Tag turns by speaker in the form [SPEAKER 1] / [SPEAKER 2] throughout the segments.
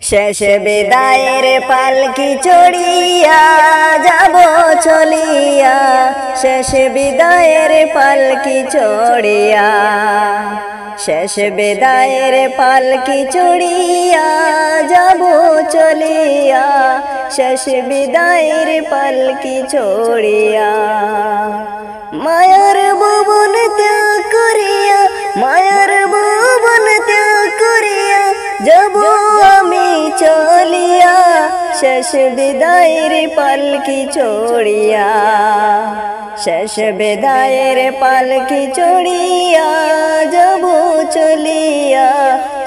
[SPEAKER 1] শেষ বিদায়ের পালকি চড়িয়া যাব চলিয়া, শেষ বিদায়ের পালকি চড়িয়া, শেষ বিদায়ের পালকি চড়িয়া যাব চলিয়া, শেষ বিদায়ের পালকি চড়িয়া। মায়ার ভুবন ত্যাগ করিয়া, মায়ার ভুবন ত্যাগ করিয়া যাব আমি চলিয়া, শেষ বিদায়ের পালকি চড়িয়া, শেষ বিদায়ের পালকি চড়িয়া যাব চলিয়া,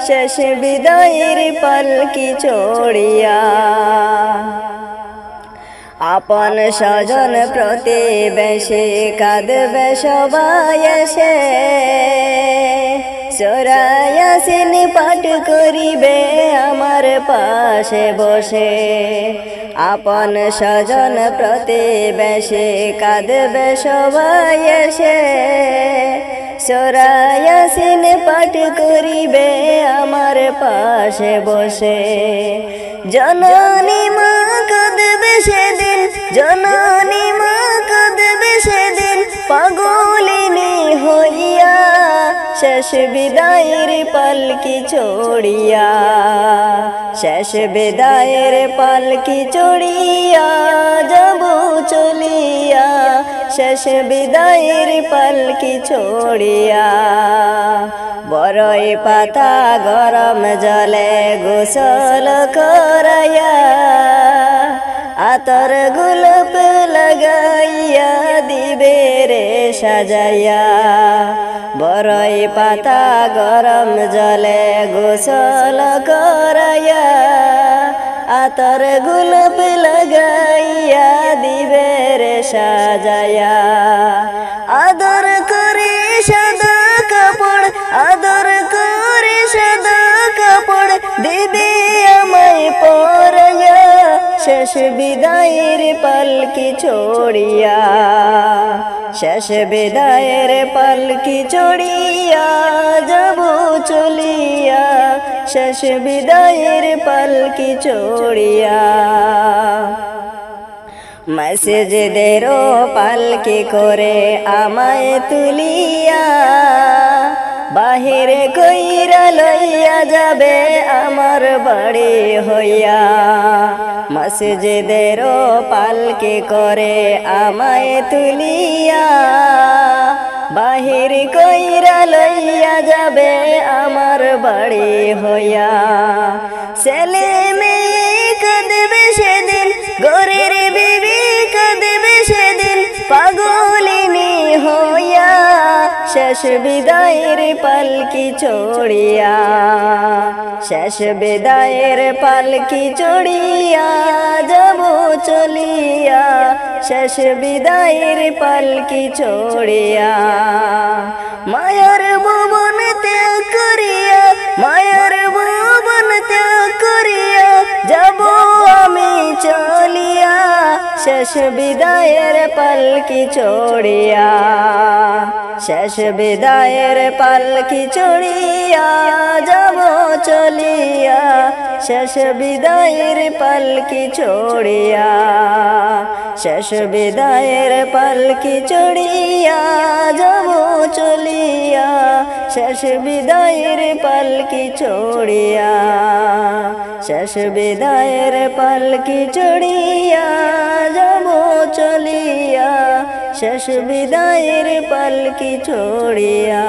[SPEAKER 1] শেষ বিদায়ের পালকি চড়িয়া। আপন স্বজন প্রতিবেশী কাঁদবে সবাই এসে, সূরা ইয়াসিন পাঠ করিবে আমার পাশে বসে। আপন স্বজন প্রতিবেশী কাঁদবে সবাই এসে, সূরা ইয়াসিন পাঠ করিবে আমার পাশে বসে। জননী মা কাঁদবে সেদিন, জননী মা কাঁদবে সেদিন পাগলিনী হইয়া, শেষ বিদায়ের পালকি চড়িয়া, শেষ বিদায়ের পালকি চড়িয়া যাব চলিয়া, শেষ বিদায়ের পালকি চড়িয়া। বরই পাতা গরম জলে গোসল করাইয়া, আতর গোলাপ লাগাইয়া দিবে রে সাজাইয়া। বরই পাতা গরম জলে গোসল করাইয়া, আতর গোলাপ লাগাইয়া দিবে রে সাজাইয়া। আদর করে সাদা কাপড়, আদর করে সাদা কাপড় দিবে আমায় পরাইয়া, শেষ বিদায়ের পালকি চড়িয়া, শেষ বিদায়ের পালকি চড়িয়া যাব চলিয়া, শেষ বিদায়ের পালকি চড়িয়া। মসজিদেরও পালকি করে আমায় তুলিয়া, বাহিরে কইরা লইয়া যাবে আমার বাড়ি হইয়া। মসজিদেরও পালকি করে আমায় তুলিয়া, বাহির কইরা লইয়া যাবে আমার বাড়ি হইয়া। ছেলে মেয়ে কাঁদবে সেদিন, ঘরের বিবি কাঁদবে সেদিন পাগলিনী হইয়া, শেষ বিদায়ের পালকি চড়িয়া, শেষ বিদায়ের পালকি চড়িয়া যাব চলিয়া, শেষ বিদায়ের পালকি চড়িয়া। মায়ার ভুবন ত্যাগ করিয়া, মায়ার ভুবন ত্যাগ করিয়া যাব আমি চলিয়া, শেষ বিদায়ের পালকি চড়িয়া, শেষ বিদায়ের পালকি চড়িয়া যাব চলিয়া, শেষ বিদায়ের পালকি চড়িয়া, শেষ বিদায়ের পালকি চড়িয়া যাব চলিয়া, শেষ বিদায়ের পালকি চড়িয়া, শেষ বিদায়ের পালকি চড়িয়া যাব চলিয়া, শেষ বিদায়ের পালকি চড়িয়া।